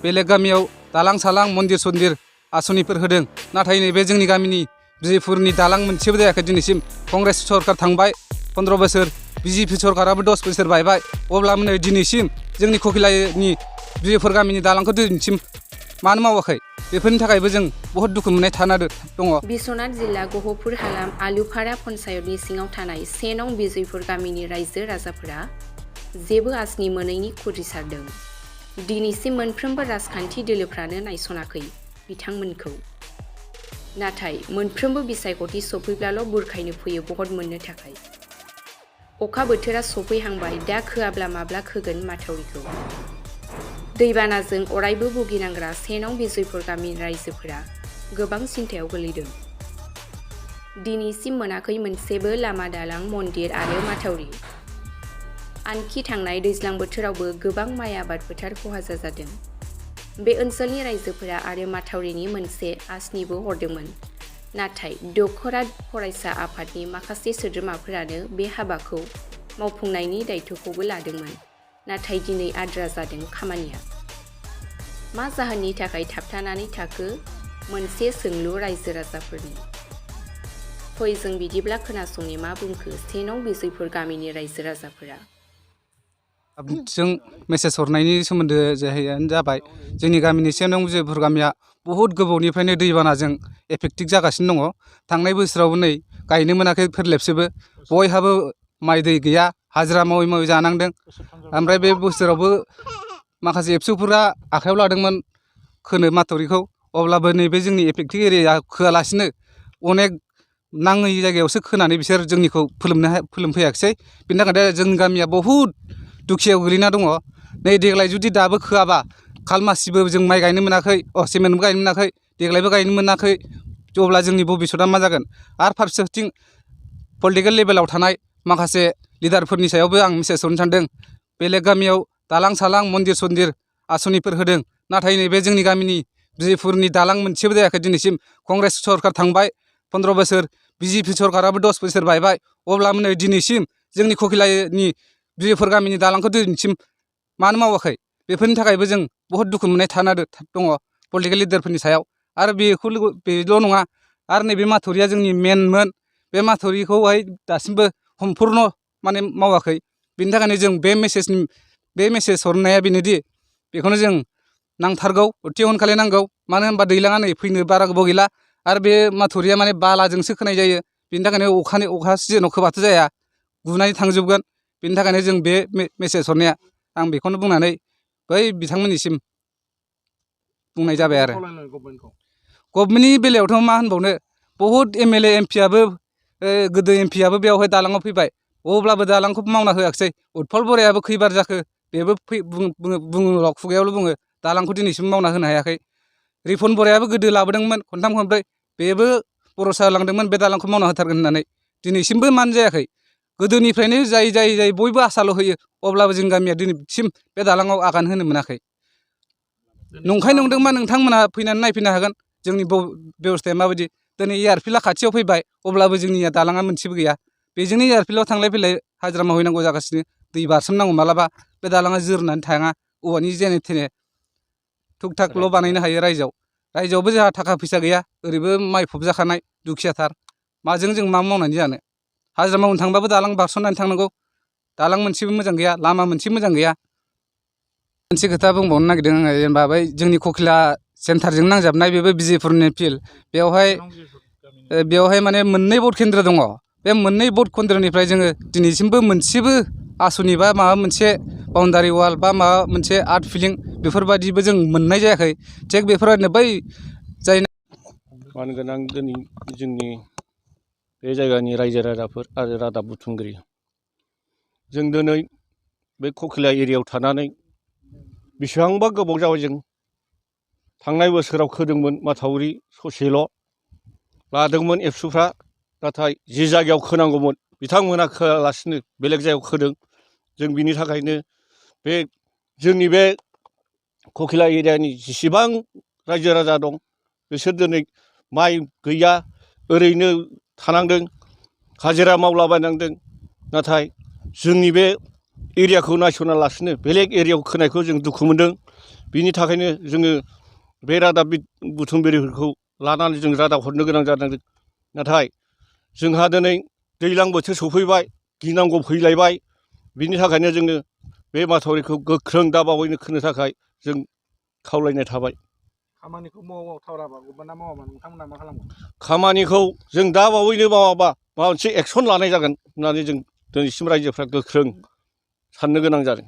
बेलेग गामियाव दालां सालां मन्दिर सन्दिर आसनिफोर होदों नाथाय नैबे जोंनि गामिनि बिजयपुरनि दालां मोनसेबो जायाखै दिनैसिम कंग्रेस सरकार थांबाय 15 बोसोर बिजेपि सरकाराबो 10 बोसोर बायबाय अब्लाबो नै दिनैसिम जोंनि ककिलानि बिजयपुर गामिनि दालांखौ दिनैसिम मानो मावाखै बेफोरनि थाखायबो जों बहुत दुखु मोननाय थाना दङ। बिश्वनाथ जिल्ला गहपुर हालाम आलुफारा पन्चायतनि सिङाव थानाय 1 नं बिजयपुर गामिनि रायजो राजाफोरा जेबो आसनि मोनैनि खुद्रिसारदों। दिनैसिम मोनफ्रोमबो राजखान्थि दोलोफ्रानो नायसनाखै बिथांमोनखौ। नाथाय मोनफ्रोमबो बिसायख'थि सफैब्लाल' बुरखायनो फैयो भट मोननो थाखाय। अखा बोथोरा सफैहांबाय दा खोआब्ला माब्ला खोगोन माथावरिखौ। दैबानाजों अरायबो भुगिनांग्रा 1 नं बिजयपुर गामिनि रायजोफोरा गोबां सिन्थायाव गोलैदों। दिनैसिम मोनाखै मोनसेबो लामा दालां मन्दिर आरो माथावरि। आनखि थांनाय दैज्लां बोथोरावबो गोबां माइ आबाद फोथार खहा जादों। बे ओनसोलनि रायजोफोरा आरो माथावरिनि मोनसे आसनिबो हरदोंमोन। नाथाय दखरा फरायसा आफादनि माखासे सोद्रोमाफोरानो बे हाबाखौ मावफुंनायनि दायित्वखौबो लादोंमोन। नाथाय दिनै आद्रा जादों खामानिया। मा जाहोननि थाखाय थाबथानानै थाखो मोनसे सोंलु रायजो राजाफोरनि। फै जों बिदिब्ला खोनासंनि मा बुंखो 1 नं बिजयपुर गामिनि रायजो राजाफोरा। जों मेसेज हरनायनि सोमोन्दो जाबाय जोंनि गामिनि 1 नं बिजयपुर गामिया बहुत गोबावनिफ्रायनो दैबानाजों एफेक्टिभ जागासिनो दङ। थांनाय बोसोरावबो नै गायनो मोनाखै फोरलेबसेबो बयहाबो माइ दै गैया हाजिरा मावै मावै जानांदों। ओमफ्राय बे बोसोरावबो माखासे एबसुफोरा आखायाव लादोंमोन खोनो माथावरिखौ अब्लाबो नैबे जोंनि एफेक्टिभ एरिया खोआलासिनो अनेक नाङै जायगायावसो खोनानै बिसोर जोंनिखौ फोलोमफैयाखिसै। बेनि थाखाय दा जोंनि गामिया बहुत दुखियाव गोलैना दङ। नै देग्लाय जुदि दाबो खोआबा खालमासिबो जों माइ गायनो मोनाखै सेमोनबो गायनो मोनाखै देग्लायबो गायनो मोनाखै अब्ला जोंनि भबिसतआ मा जागोन। आरो फारसेथिं पलिटिकेल लेभेलाव थानाय माखासे लिडारफोरनि सायावबो आं मेसेज हरनो सानदों। बेलेग गामियाव दालां सालां मन्दिर सन्दिर आसनिफोर होदों नाथाय नैबे जोंनि गामिनि बिजयपुरनि दालां मोनसेबो जायाखै दिनैसिम कंग्रेस सरकार थांबाय 15 बोसोर बिजेपि सरकाराबो 10 बोसोर बायबाय अब्लाबो नै दिनैसिम जोंनि ककिलानि बिजयपुर गामिनि दालांखौ दिनैसिम मानो मावाखै बेफोरनि थाखायबो जों बहुत दुखु मोननाय थाना दङ पलिटिकेल लिडारफोरनि सायाव। आरो बेल' नङा आरो नैबे माथावरिया जोंनि मेनमोन बे माथावरिखौहाय दासिमबो सम्पुर्ण माने मावाखै। बेनि थाखायनो जों बे मेसेज हरनाया बेनोदि बेखौनो जों नांथारगौ अति अनखालि नांगौ। मानो होनबा दैलाङा नै फैनो बारा गोबाव गैला आरो बे माथावरिया माने बालाजोंसो खोनाय जायो। बेनि थाखायनो अखा सिजोनाव खोबाथ' जाया गुनानै थांजोबगोन। बेनि थाखायनो जों बे मेसेज हरनाया आं बेखौनो बुंनानै बै बिथांमोननिसिम बुंनाय जाबाय। आरो गभर्नमेन्टनि बेलायावथ' मा होनबावनो बहुत MLA MP आबो गोदो MP आबो बेवहाय दालाङाव फैबाय अब्लाबो दालांखौ मावना होआखिसै। उत्पल बरायाबो खैबार जाखो बेबो बुङो खुगायावल' बुङो दालांखौ दिनैसिम मावना होनो हायाखै। रिफन बरायाबो गोदो लाबोदोंमोन खनथाम खनब्रै बेबो बरसा होलांदोंमोन बे दालांखौ मावना होथारगोन होननानै दिनैसिमबो मानो जायाखै। गोदोनिफ्रायनो जाय बयबो आसाल' होयो अब्लाबो जों गामिया दिनैसिम बे दालाङाव आगान होनो मोनाखै। नंखाय नंदोंबा नोंथांमोना फैनानै नायफैनो हागोन जोंनि बेबस्थाया माबायदि। दिनै एयारफिल्डआ खाथियाव फैबाय अब्लाबो जोंनिया दालाङा मोनसेबो गैया। बेजोंनो एयारफिल्डआव थांलाय फैलाय हाजिरा मावहैनांगौ जागासिनो दै बारसोमनांगौ मालाबा बे दालाङा जोरनानै थाङा औवानि जेने थेने थुक थाकल' बानायनो हायो। रायजोआवबो जोंहा थाखा फैसा गैया ओरैबो माइ फब जाखानाय दुखियाथार माजों जों मा मावनानै जानो। हाजिरा मावनो थांबाबो दालां बारस'नानै थांनांगौ दालां मोनसेबो मोजां गैया लामा मोनसे मोजां गैया। मोनसे खोथा बुंबावनो नागिरदों आङो जेनेबा बै जोंनि ककिला सेन्टारजों नांजाबनाय बेबो बिजयपुरनि फिल्ड बेवहाय माने मोननै भट केन्द्र दङ। बे मोननै भट केन्द्रनिफ्राय जोङो दिनैसिमबो मोनसेबो आसनि बा माबा मोनसे बाउन्डारि वाल बा माबा मोनसे आर्ट फिलिं बेफोरबायदिबो जों मोननाय जायाखै। थिग बेफोरबायदिनो बै जाय मान गोनां दिनै जोंनि बे जायगानि रायजो राजाफोर आरो रादाब बुथुमगिरि जों दिनै बे ककिला एरियायाव थानानै बेसेबांबा गोबाव जाबाय। जों थांनाय बोसोराव खोदोंमोन माथावरि ससेल' लादोंमोन एबसुफ्रा नाथाय जि जायगायाव खोनांगौमोन बिथांमोना खोआलासिनो बेलेग जायगायाव खोदों। जों बिनि थाखायनो बे जोंनि बे ककिला एरियानि जेसेबां रायजो राजा दं बिसोर दिनै माइ गैया ओरैनो थानांदों हाजिरा मावलाबायनांदों। नाथाय जोंनि बे एरियाखौ नायस'नालासिनो बेलेग एरियायाव खोनायखौ जों दुखु मोनदों। बिनि थाखायनो जोङो बे रादाब बुथुमगिरिफोरखौ लानानै जों रादाब हरनो गोनां जादों। नाथाय जोंहा दिनै दैज्लां बोथोर सफैबाय, गिनांगौ फैलायबाय। बिनि थाखायनो जोङो बे माथावरिखौ गोख्रों दाबावैनो खोनो थाखाय जों खावलायनाय थाबाय। खामानिखौ मावथाराबा ना मावाबा नोंथांमोना मा खालामगोन? खामानिखौ जों दा बावैनो मावाबा माबा मोनसे एक्सन लानाय जागोन होननानै जों दिनैसिम रायजोफ्रा गोख्रों साननो गोनां जादों।